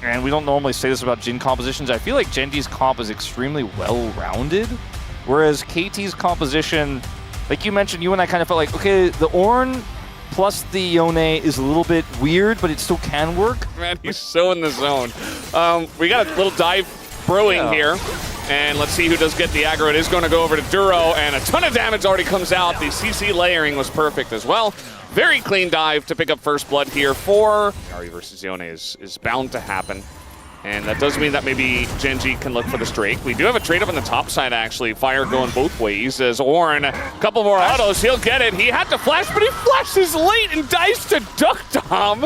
and we don't normally say this about Jin compositions, I feel like Gen.G's comp is extremely well-rounded, whereas KT's composition, like you mentioned, you and I kind of felt like, okay, the Ornn plus the Yone is a little bit weird, but it still can work. Man, he's so in the zone. We got a little dive brewing here. And let's see who does get the aggro. It is going to go over to Duro, and a ton of damage already comes out. The CC layering was perfect as well. Very clean dive to pick up first blood here for Ari versus Yone is bound to happen. And that does mean that maybe Gen.G can look for the Drake. We do have a trade up on the top side, actually. Fire going both ways as Ornn, a couple more autos, he'll get it. He had to flash, but he flashes late and dives to Duck Dom.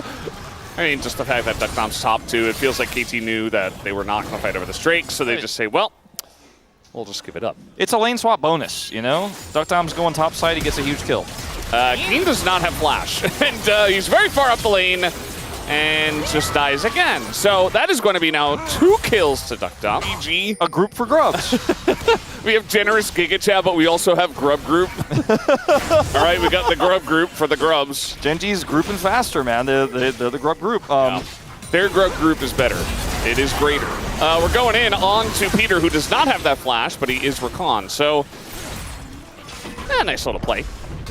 I mean, just the fact that Duck Dom's top two, it feels like KT knew that they were not going to fight over the Drake, so they just say, well, we'll just give it up. It's a lane swap bonus, you know? Duck Dom's going top side, he gets a huge kill. Keen does not have flash, and he's very far up the lane and just dies again. So that is going to be now 2 kills to Duck Dom. GG. A group for grubs. We have generous Giga Chat, but we also have Grub Group. All right, we got the Grub Group for the Grubs. Gen.G's grouping faster, man. They're the Grub Group. Their Grub Group is better. It is greater. We're going in on to Peter, who does not have that flash, but he is Recon. So, nice little play.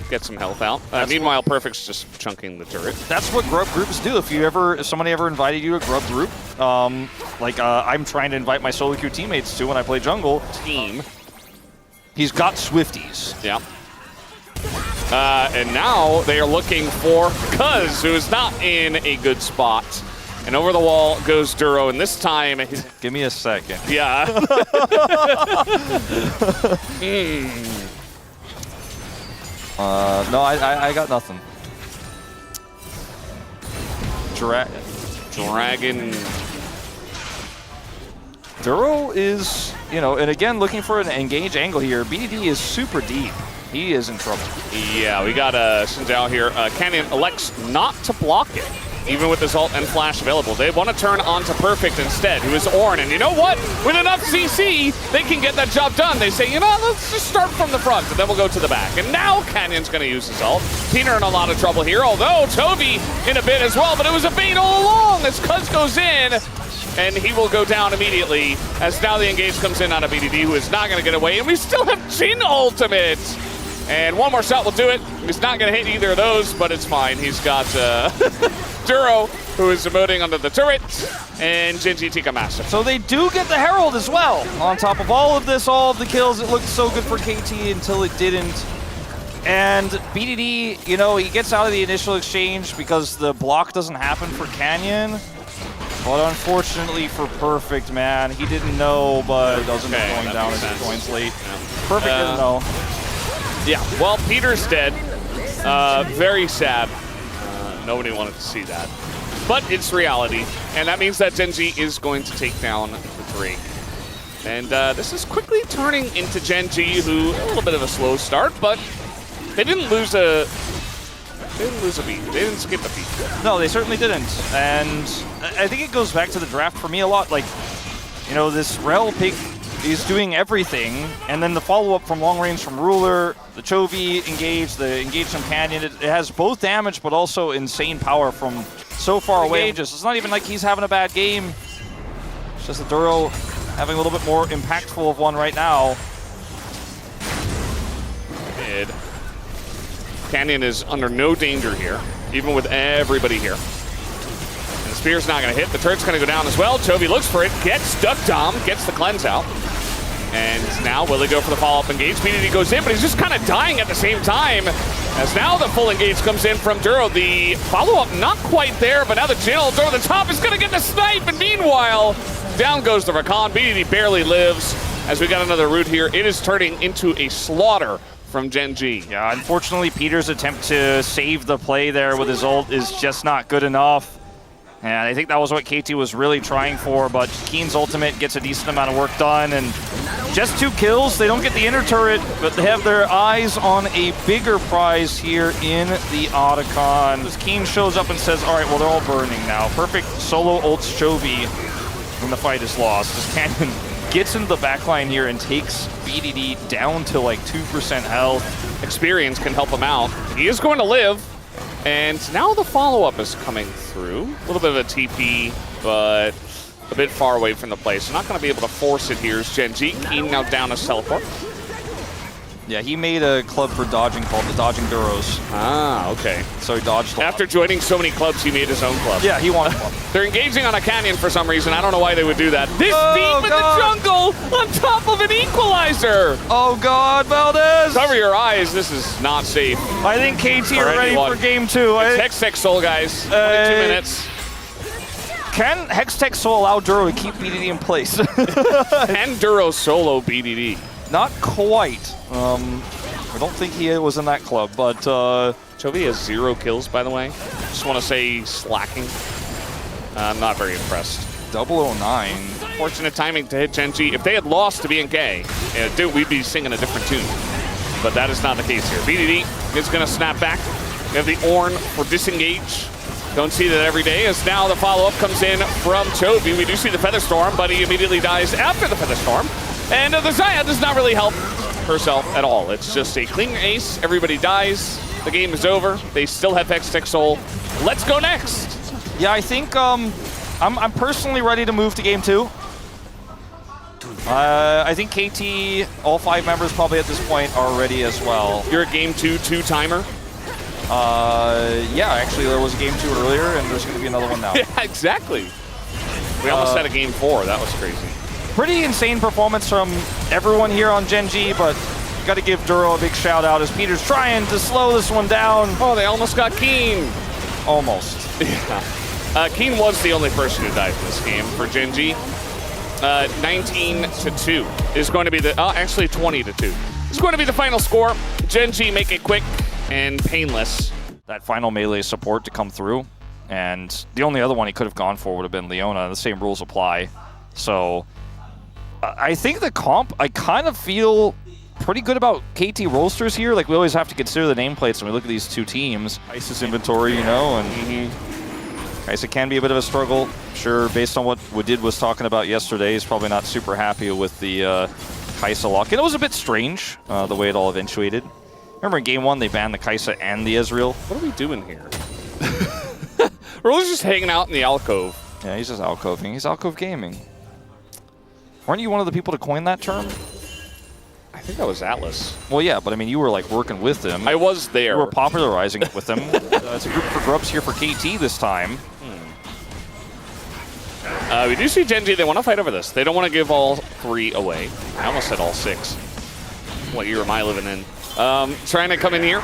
Get some health out. Meanwhile, Perfect's just chunking the turret. That's what Grub Groups do. If somebody ever invited you to a Grub Group, I'm trying to invite my solo queue teammates to when I play jungle. Team. He's got Swifties. Yeah. And now they are looking for Cuz, who is not in a good spot. And over the wall goes Duro, and this time... Give me a second. Yeah. No, I got nothing. Dragon. Duro is, and again, looking for an engage angle here. BDD is super deep. He is in trouble. Yeah, we got Xin Zhao here. Canyon elects not to block it, even with his ult and flash available. They want to turn on to Perfect instead, who is Ornn. And you know what? With enough CC, they can get that job done. They say, let's just start from the front, and then we'll go to the back. And now Canyon's going to use his ult. Peter in a lot of trouble here, although Toby in a bit as well. But it was a bait all along as Cuz goes in, and he will go down immediately as now the engage comes in on a BDD, who is not going to get away. And we still have Jin ultimate. And one more shot will do it. He's not going to hit either of those, but it's fine. He's got Duro, who is emoting under the turret, and Gen.G take a massive. So they do get the Herald as well. On top of all of this, all of the kills, it looked so good for KT until it didn't. And BDD, he gets out of the initial exchange because the block doesn't happen for Canyon. But unfortunately for Perfect, man, he didn't know, but doesn't going down as he joins late. Yeah. Perfect didn't know. Yeah, well, Peter's dead. Very sad. Nobody wanted to see that. But it's reality, and that means that Gen.G is going to take down the Drake. And this is quickly turning into Gen.G, who, a little bit of a slow start, but they didn't lose a beat. They didn't skip a beat. No, they certainly didn't. And I think it goes back to the draft for me a lot. Like, this Rel pick is doing everything, and then the follow-up from long range from Ruler, the Chovy engage, the engage from Canyon, it has both damage but also insane power from so far away. It's not even like he's having a bad game. It's just that Duro having a little bit more impactful of one right now. Canyon is under no danger here, even with everybody here. And the spear's not going to hit. The turret's going to go down as well. Chovy looks for it, gets Duck Dom, gets the cleanse out. And now will they go for the follow-up engage? BDD goes in, but he's just kind of dying at the same time. As now the full engage comes in from Duro. The follow-up not quite there, but now the Jin ult over the top is going to get the snipe. And meanwhile, down goes the Rakan. BDD barely lives. As we got another route here, it is turning into a slaughter from Gen.G. Yeah, unfortunately, Peter's attempt to save the play there with his ult is just not good enough. And I think that was what KT was really trying for, but Keen's ultimate gets a decent amount of work done, and just 2 kills. They don't get the inner turret, but they have their eyes on a bigger prize here in the Otacon. As Keen shows up and says, all right, well, they're all burning now. Perfect solo ults Chovy when the fight is lost. As Canyon gets into the backline here and takes BDD down to like 2% health. Experience can help him out. He is going to live. And now the follow-up is coming through. A little bit of a TP, but a bit far away from the play, so not going to be able to force it here is Gen.G. Keen now down his teleport. Yeah, he made a club for dodging called the Dodging Duros. Ah, okay. So he dodged a lot. After joining so many clubs, he made his own club. Yeah, he wanted one. They're engaging on a canyon for some reason. I don't know why they would do that. This deep in the jungle on top of an equalizer. Oh, God, Valdez. Cover your eyes. This is not safe. I think KT are ready for game 2. It's Hextech Soul, guys. 22 minutes. Can Hextech Soul allow Duro to keep BDD in place? Can Duro solo BDD? Not quite. I don't think he was in that club, but... Chovy has 0 kills, by the way. Just want to say slacking. I'm not very impressed. 009. Fortunate timing to hit Gen.G. If they had lost to BNK, dude, we'd be singing a different tune. But that is not the case here. BDD is going to snap back. We have the Ornn for disengage. Don't see that every day, as now the follow-up comes in from Chovy. We do see the Featherstorm, but he immediately dies after the Featherstorm. And the Xayah does not really help herself at all. It's just a clean ace. Everybody dies. The game is over. They still have Hextech Soul. Let's go next. Yeah, I think I'm personally ready to move to game 2. I think KT, all 5 members probably at this point are ready as well. You're a game 2 timer? Yeah, actually there was a game 2 earlier, and there's going to be another one now. Yeah, exactly. We almost had a game 4. That was crazy. Pretty insane performance from everyone here on Gen.G, but got to give Duro a big shout out as Peter's trying to slow this one down. Oh, they almost got Keen. Almost. Yeah. Keen was the only person who died in this game for Gen.G. 19-2 is going to be the, actually 20-2. It's going to be the final score. Gen.G make it quick and painless. That final melee support to come through, and the only other one he could have gone for would have been Leona. The same rules apply. So I think the comp, I kind of feel pretty good about KT Rolsters here. Like, we always have to consider the nameplates when we look at these 2 teams. Kai'Sa's inventory, you know, and Kai'Sa can be a bit of a struggle. Sure, based on what Wadid was talking about yesterday, he's probably not super happy with the Kai'Sa lock. And it was a bit strange, the way it all eventuated. Remember in game 1, they banned the Kai'Sa and the Ezreal? What are we doing here? We're just hanging out in the alcove. Yeah, he's just alcoving. He's alcove gaming. Weren't you one of the people to coin that term? I think that was Atlas. Well, yeah, but I mean, you were like working with them. I was there. You were popularizing it with them. It's a group for grubs here for KT this time. We do see Gen.G, they want to fight over this. They don't want to give all 3 away. I almost said all 6. What year am I living in? Trying to come in here.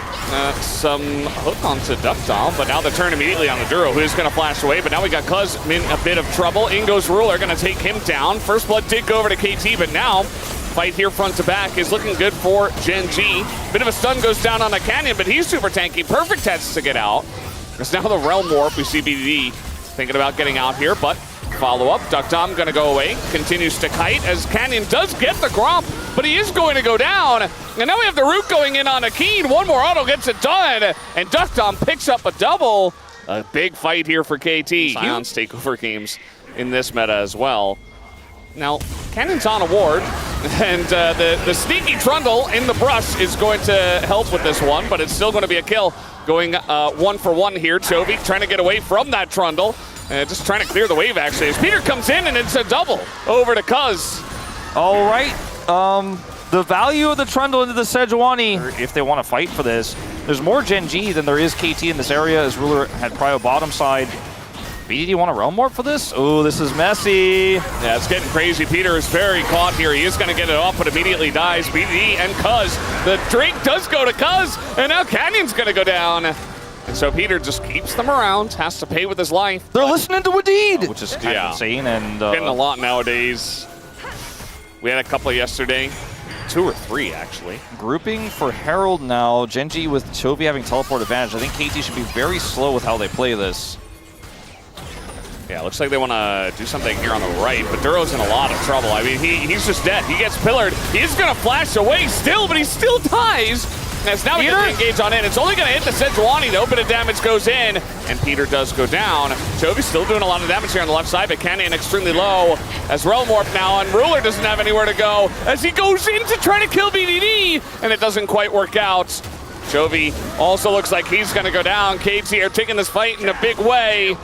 Some hook onto DuckDom, but now the turn immediately on the Duro, who is going to flash away. But now we got Cuz in a bit of trouble. In goes Ruler, going to take him down. First blood did go over to KT, but now fight here front to back is looking good for Gen.G. Bit of a stun goes down on the Canyon, but he's super tanky. Perfect test to get out. There's now the Realm Warp. We see BDD thinking about getting out here, but follow-up. DuckDom going to go away. Continues to kite as Canyon does get the Gromp, but he is going to go down. And now we have the Root going in on a Keen. One more auto gets it done, and DuckDom picks up a double. A big fight here for KT. Sion's takeover games in this meta as well. Now, Cannon's on a ward, and the sneaky Trundle in the brush is going to help with this one, but it's still going to be a kill. Going 1 for 1 here. Chovy trying to get away from that Trundle. Just trying to clear the wave, actually, as Peter comes in, and it's a double over to Cuz. All right. The value of the Trundle into the Sejuani, if they want to fight for this, there's more Gen.G than there is KT in this area, as Ruler had prio bottom side. BDD want a Realm Warp for this? Oh, this is messy. Yeah, it's getting crazy. Peter is very caught here. He is going to get it off, but immediately dies. BDD and Cuz. The drink does go to Cuz, and now Canyon's going to go down. And so Peter just keeps them around, has to pay with his life. They're listening to Wadid, which is kind of insane. And getting a lot nowadays. We had a couple yesterday. 2 or 3, actually. Grouping for Herald now. Gen.G with Chovy having teleport advantage. I think KT should be very slow with how they play this. Yeah, looks like they want to do something here on the right, but Duro's in a lot of trouble. I mean, he's just dead. He gets pillared. He's going to flash away still, but he still dies. As now we get to engage on in. It's only going to hit the Sejuani, though. Bit of damage goes in, and Peter does go down. Chovy's still doing a lot of damage here on the left side, but Canyon extremely low. As Realm Warp now, and Ruler doesn't have anywhere to go. As he goes in to try to kill BDD, and it doesn't quite work out. Chovy also looks like he's going to go down. KT are taking this fight in a big way.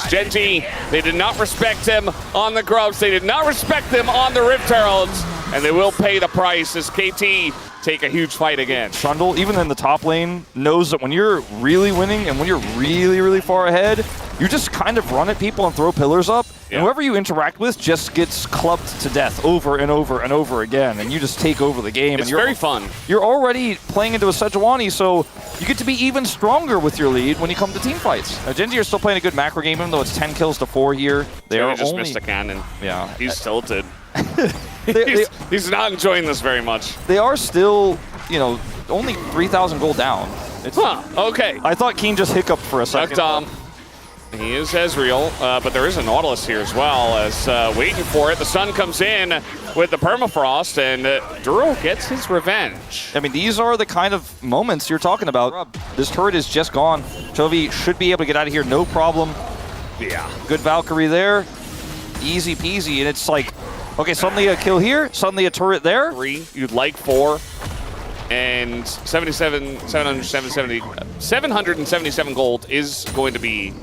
As Gen.G, they did not respect him on the Grubs, they did not respect him on the Rift Heralds, and they will pay the price as KT take a huge fight again. Trundle, even in the top lane, knows that when you're really winning and when you're really, really far ahead, you just kind of run at people and throw pillars up, and whoever you interact with just gets clubbed to death over and over and over again, and you just take over the game. It's very fun. You're already playing into a Sejuani, so you get to be even stronger with your lead when you come to team fights. Now, Gen.G are still playing a good macro game, even though it's 10 kills to 4 here. They are just only... missed a cannon. Yeah. He's tilted. He's not enjoying this very much. They are still, you know, only 3,000 gold down. Okay. I thought Keen just hiccuped for a second. He is Ezreal, but there is a Nautilus here as well, as waiting for it. The sun comes in with the permafrost, and Duro gets his revenge. I mean, these are the kind of moments you're talking about. This turret is just gone. Chovy should be able to get out of here, no problem. Yeah. Good Valkyrie there. Easy peasy, and it's like, okay, suddenly a kill here, suddenly a turret there. 3, you'd like 4, and 777 gold is going to be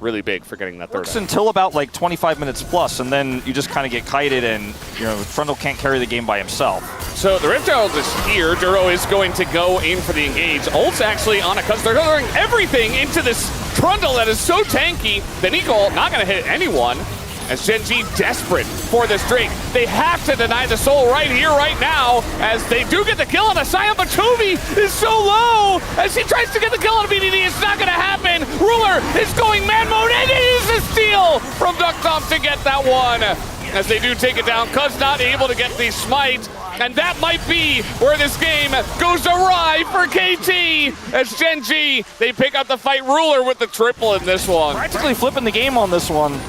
really big for getting that third. Works until about like 25 minutes plus, and then you just kind of get kited, and you know Trundle can't carry the game by himself. So the Rift Herald is here. Duro is going to go in for the engage. Ult's actually on it because they're throwing everything into this Trundle that is so tanky. The Nico not going to hit anyone. As Gen.G desperate for this Drake. They have to deny the soul right here, right now, as they do get the kill on the Sion, but Chovy is so low as he tries to get the kill on a BDD. It's not going to happen. Ruler is going man mode, and it is a steal from Ducktomp to get that one. As they do take it down, Cuz not able to get the smite, and that might be where this game goes awry for KT. As Gen.G, they pick up the fight. Ruler with the triple in this one. Practically flipping the game on this one.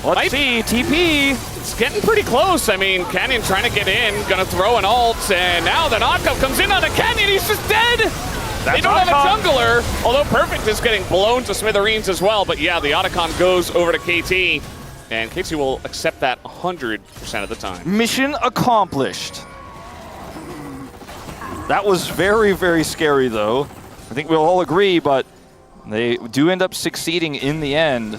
Let's see, TP. It's getting pretty close. I mean, Canyon trying to get in, gonna throw an ult, and now the knockup comes in on a Canyon. He's just dead. They don't have a jungler, although Perfect is getting blown to smithereens as well. But yeah, the Otacon goes over to KT, and KT will accept that 100% of the time. Mission accomplished. That was very, very scary, though. I think we'll all agree, but they do end up succeeding in the end.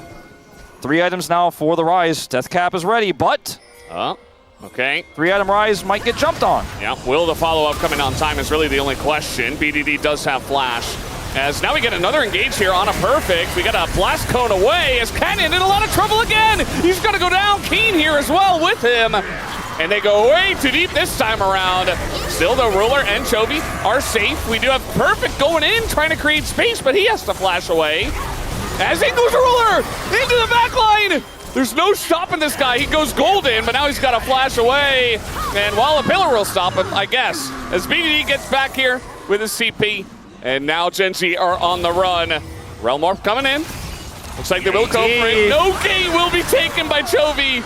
3 items now for the Rise. Death Cap is ready, but... okay. 3-item Rise might get jumped on. Yeah, will the follow-up come in on time is really the only question. BDD does have Flash. As now we get another engage here on a Perfect. We got a Blast Cone away as Canyon in a lot of trouble again. He's going to go down. Keen here as well with him. And they go way too deep this time around. Still, the Ruler and Chovy are safe. We do have Perfect going in, trying to create space, but he has to flash away. As he goes Ruler into the back line. There's no stopping this guy. He goes golden, but now he's got to flash away. And while a pillar will stop him, I guess. As BDD gets back here with his CP. And now Gen.G are on the run. Realm Warp coming in. Looks like they will go for it. No gate will be taken by Chovy.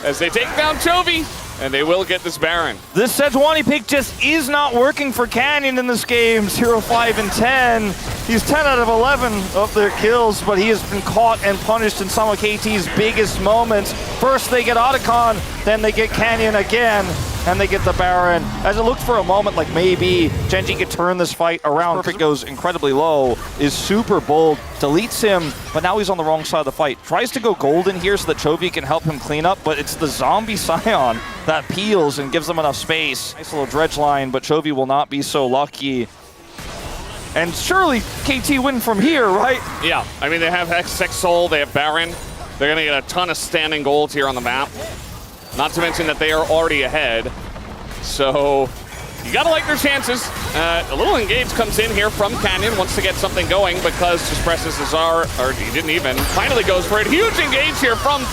As they take down Chovy. And they will get this Baron. This Sejuani pick just is not working for Canyon in this game. 0, 5, and 10. He's 10 out of 11 of their kills, but he has been caught and punished in some of KT's biggest moments. First they get Otacon, then they get Canyon again, and they get the Baron. As it looked for a moment like maybe Gen.G could turn this fight around. Perfect goes incredibly low, is super bold, deletes him, but now he's on the wrong side of the fight. Tries to go golden here so that Chovy can help him clean up, but it's the zombie Sion that peels and gives them enough space. Nice little dredge line, but Chovy will not be so lucky. And surely KT win from here, right? Yeah, I mean, they have X6 Soul, they have Baron. They're going to get a ton of standing gold here on the map. Not to mention that they are already ahead. So you got to like their chances. A little engage comes in here from Canyon, wants to get something going because just presses his R, or he didn't even, finally goes for it. Huge engage here from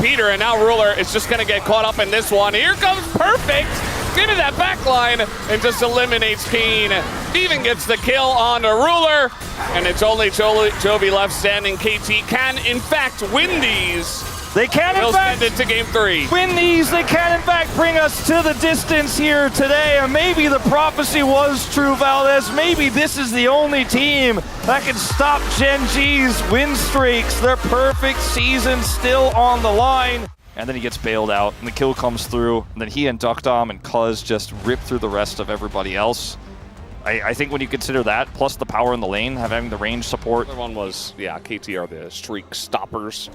Peter, and now Ruler is just going to get caught up in this one. Here comes Perfect into that back line and just eliminates Keen. Even gets the kill on the Ruler, and it's only Chovy left standing. KT can, in fact, win these. They can, in fact, send it to game 3. Win these. They can, in fact, bring us to the distance here today. And maybe the prophecy was true, Valdez. Maybe this is the only team that can stop Gen.G's win streaks. Their perfect season still on the line. And then he gets bailed out, and the kill comes through. And then he and Ducktomp and Cuz just rip through the rest of everybody else. I think when you consider that, plus the power in the lane, having the range support. The other one was, yeah, KT are the streak stoppers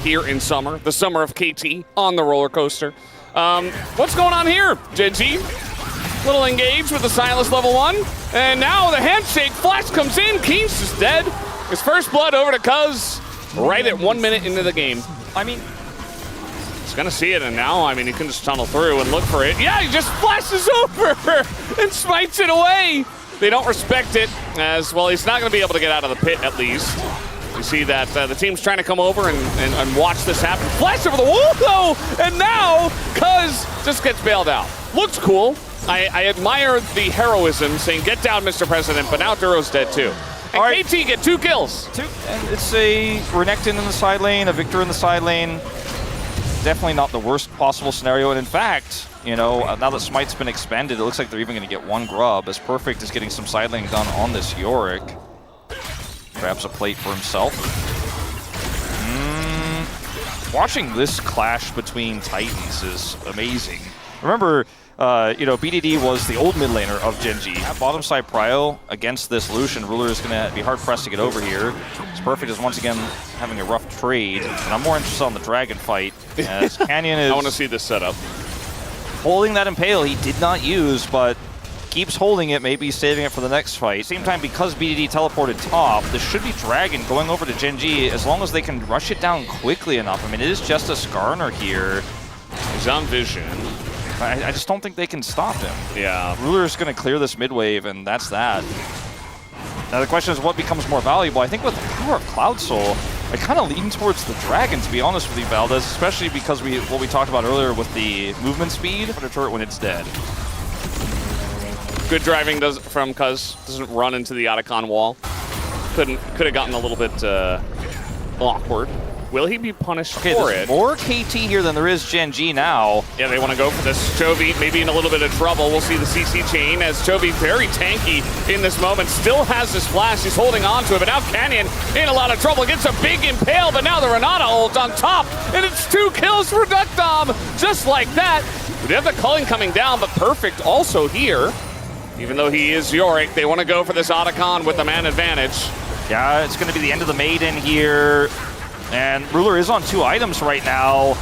here in summer. The summer of KT on the roller coaster. What's going on here, Gen.G? Little engaged with the Silas level 1. And now the handshake flash comes in. Keen's just dead. His first blood over to Cuz right at 1 minute into the game. I mean, he's gonna see it, and now, I mean, he can just tunnel through and look for it. Yeah, he just flashes over and smites it away. They don't respect it as, well, he's not gonna be able to get out of the pit at least. You see that the team's trying to come over and watch this happen. Flash over the wall though, and now Cuz just gets bailed out. Looks cool. I admire the heroism saying, get down, Mr. President, but now Duro's dead too. And right. KT get 2 kills. And it's a Renekton in the side lane, a Victor in the side lane. Definitely not the worst possible scenario. And in fact, you know, now that Smite's been expended, it looks like they're even going to get 1 grub, as Perfect is getting some side lane done on this Yorick. Grabs a plate for himself. Watching this clash between Titans is amazing. Remember, you know, BDD was the old mid laner of Gen.G. At bottom side Prio against this Lucian, Ruler is going to be hard pressed to get over here. It's Perfect is once again having a rough trade, and I'm more interested on the Dragon fight as Canyon is. I want to see this setup. Holding that Impale he did not use, but keeps holding it, maybe saving it for the next fight. Same time, because BDD teleported top, this should be Dragon going over to Gen.G as long as they can rush it down quickly enough. I mean, it is just a Skarner here. He's on vision. I just don't think they can stop him. Yeah. Ruler's going to clear this mid wave, and that's that. Now the question is what becomes more valuable. I think with the power of Cloud Soul, I kind of lean towards the Dragon, to be honest with you, Valdez, especially because what we talked about earlier with the movement speed for the turret when it's dead. Good driving from Cuz. Doesn't run into the Otacon wall. Could have gotten a little bit awkward. Will he be punished for it? More KT here than there is Gen.G now. Yeah, they want to go for this. Chovy maybe in a little bit of trouble. We'll see the CC chain as Chovy very tanky in this moment. Still has this flash. He's holding on to it, but now Canyon in a lot of trouble. Gets a big impale, but now the Renata ult on top, and it's 2 kills for Duckdom. Just like that. We have the culling coming down, but Perfect also here. Even though he is Yorick, they want to go for this Otacon with the man advantage. Yeah, it's going to be the end of the Maiden here. And Ruler is on 2 items right now.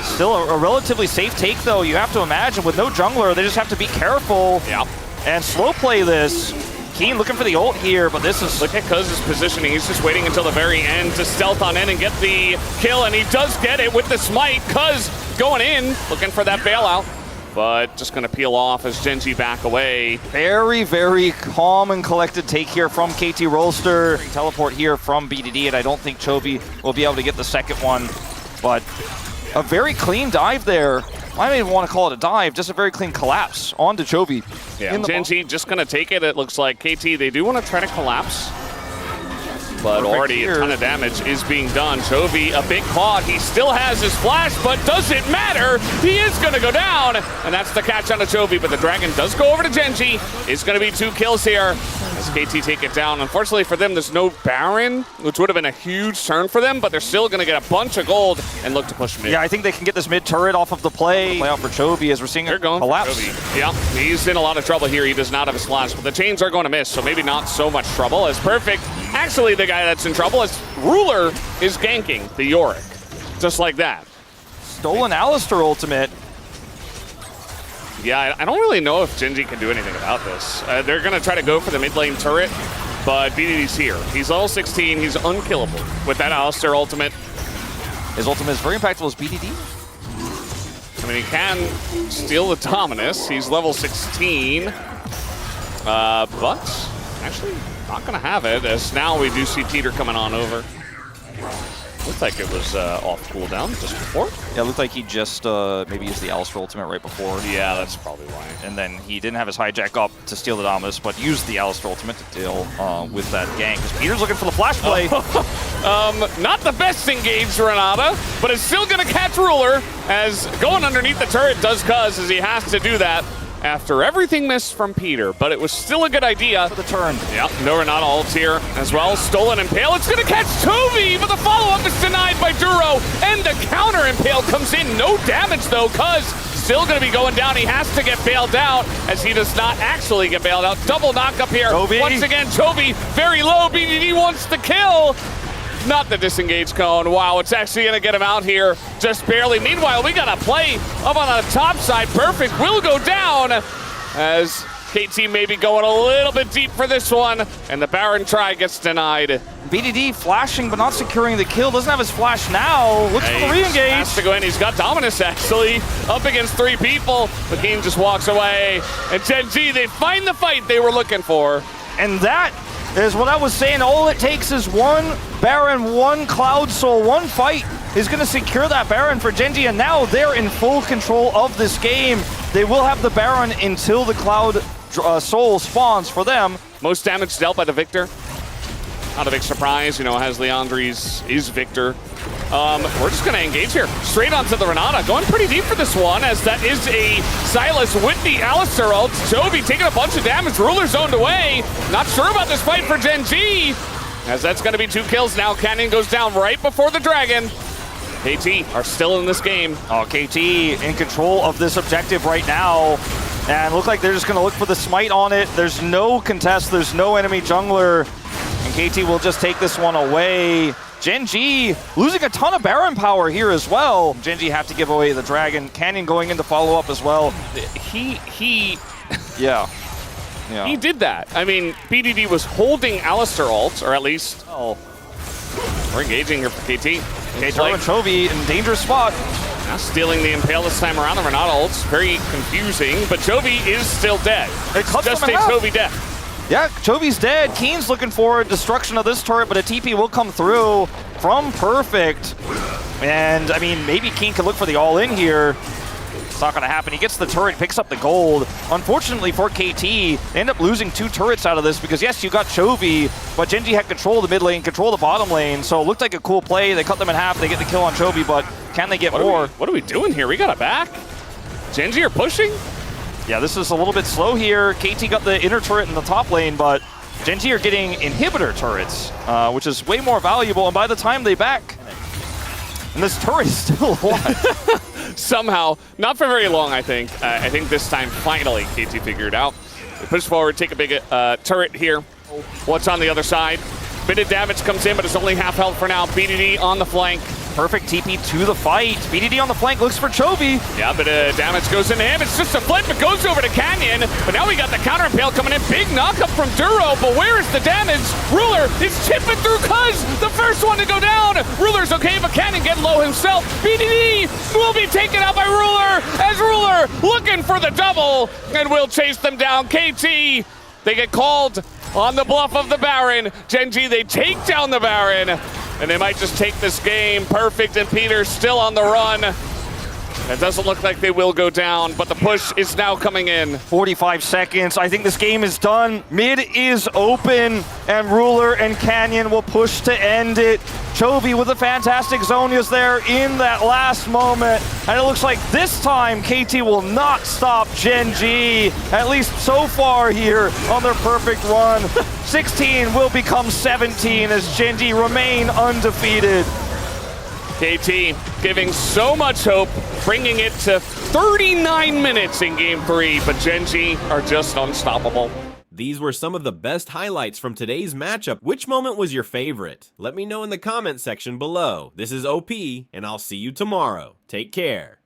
Still a relatively safe take, though. You have to imagine with no jungler, they just have to be careful. Yep. And slow play this. Keen looking for the ult here, but this is... Look at Cuz's positioning. He's just waiting until the very end to stealth on in and get the kill, and he does get it with the smite. Cuz going in, looking for that bailout, but just going to peel off as Gen.G back away. Very, very calm and collected take here from KT Rolster. Teleport here from BDD, and I don't think Chovy will be able to get the second one, but a very clean dive there. I don't even want to call it a dive, just a very clean collapse onto Chovy. Yeah, Gen.G just going to take it. It looks like KT, they do want to try to collapse, but already a ton of damage is being done. Chovy, a big caught. He still has his flash, but does it matter? He is going to go down, and that's the catch on the Chovy, but the Dragon does go over to Gen.G. It's going to be 2 kills here as KT take it down. Unfortunately for them, there's no Baron, which would have been a huge turn for them, but they're still going to get a bunch of gold and look to push mid. Yeah, I think they can get this mid turret off of the play. Play out for Chovy as we're seeing a collapse. Yeah, he's in a lot of trouble here. He does not have his flash, but the chains are going to miss, so maybe not so much trouble as Perfect. Actually, the guy that's in trouble as Ruler is ganking the Yorick. Just like that. Stolen Alistair ultimate. Yeah, I don't really know if Gen.G can do anything about this. They're going to try to go for the mid lane turret, but BDD's here. He's level 16. He's unkillable with that Alistair ultimate. His ultimate is very impactful as BDD. I mean, he can steal the Dominus. He's level 16. But actually not going to have it, as now we do see Peter coming on over. Looked like it was off cooldown just before. Yeah, it looked like he just maybe used the Alistair ultimate right before. Yeah, that's probably why. And then he didn't have his hijack up to steal the Dominus, but used the Alistair ultimate to deal with that gank. Because Peter's looking for the flash play. Not the best engaged Renata, but it's still going to catch Ruler, as going underneath the turret does Cuz, as he has to do that after everything missed from Peter, but it was still a good idea. For the turn. Yeah, no Renata ults here as well. Stolen Impale. It's going to catch Chovy, but the follow-up is denied by Duro, and the counter Impale comes in. No damage, though, Cuz still going to be going down. He has to get bailed out, as he does not actually get bailed out. Double knock up here. Chovy. Once again, Chovy very low. BDD wants the kill. Not the disengage cone. Wow, it's actually going to get him out here just barely. Meanwhile, we got a play up on the top side. Perfect will go down as KT may be going a little bit deep for this one, and the Baron try gets denied. BDD flashing but not securing the kill. Doesn't have his flash now. Looks for the re-engage. Has to go in. He's got Dominus actually up against 3 people. The King just walks away. And Gen.G, they find the fight they were looking for. And that is what I was saying. All it takes is one Baron, one Cloud Soul, one fight is going to secure that Baron for Gen.G, and now they're in full control of this game. They will have the Baron until the Cloud Soul spawns for them. Most damage dealt by the Victor. Not a big surprise, you know, as Leandri's is Victor. We're just going to engage here. Straight onto the Renata. Going pretty deep for this one, as that is a Silas with the Alistar ult. Chovy taking a bunch of damage. Ruler zoned away. Not sure about this fight for Gen.G, as that's going to be 2 kills now. Canyon goes down right before the Dragon. KT are still in this game. Oh, KT in control of this objective right now. And look like they're just going to look for the smite on it. There's no contest. There's no enemy jungler. And KT will just take this one away. Gen.G losing a ton of Baron power here as well. Gen.G have to give away the Dragon. Canyon going in to follow up as well. Yeah. He did that. I mean, BDD was holding Alistar ult, or at least... Oh. We're engaging here for KT. Taro and Chovy in dangerous spot. Now stealing the Impale this time around. The Renata ult's very confusing, but Chovy is still dead. It cuts just them in a half. Chovy death. Yeah, Chovy's dead. Keen's looking for destruction of this turret, but a TP will come through from Perfect. And, I mean, maybe Keen could look for the all-in here. It's not going to happen. He gets the turret, picks up the gold. Unfortunately for KT, they end up losing 2 turrets out of this because, yes, you got Chovy, but Gen.G had control of the mid lane, control of the bottom lane, so it looked like a cool play. They cut them in half. They get the kill on Chovy, but can they get more? What are we doing here? We got a back. Gen.G are pushing? Yeah, this is a little bit slow here. KT got the inner turret in the top lane, but Gen.G are getting inhibitor turrets, which is way more valuable, and by the time they back, and this turret is still alive. Somehow, not for very long, I think. I think this time, finally, KT figured it out. They push forward, take a big turret here. What's on the other side? Bit of damage comes in, but it's only half health for now. BDD on the flank. Perfect TP to the fight. BDD on the flank looks for Chovy. Yeah, but damage goes into him. It's just a flip. It goes over to Canyon. But now we got the counter impale coming in. Big knockup from Duro. But where is the damage? Ruler is chipping through Cuz. The first one to go down. Ruler's okay, but Canyon getting low himself. BDD will be taken out by Ruler, as Ruler looking for the double and will chase them down. KT, they get called on the bluff of the Baron. Gen.G, they take down the Baron, and they might just take this game. Perfect and Peter still on the run. It doesn't look like they will go down, but the push is now coming in. 45 seconds. I think this game is done. Mid is open, and Ruler and Canyon will push to end it. Chovy with a fantastic Zonia's there in that last moment. And it looks like this time KT will not stop Gen.G, at least so far here on their perfect run. 16 will become 17 as Gen.G remain undefeated. KT giving so much hope, bringing it to 39 minutes in Game 3, but Gen.G are just unstoppable. These were some of the best highlights from today's matchup. Which moment was your favorite? Let me know in the comment section below. This is OP, and I'll see you tomorrow. Take care.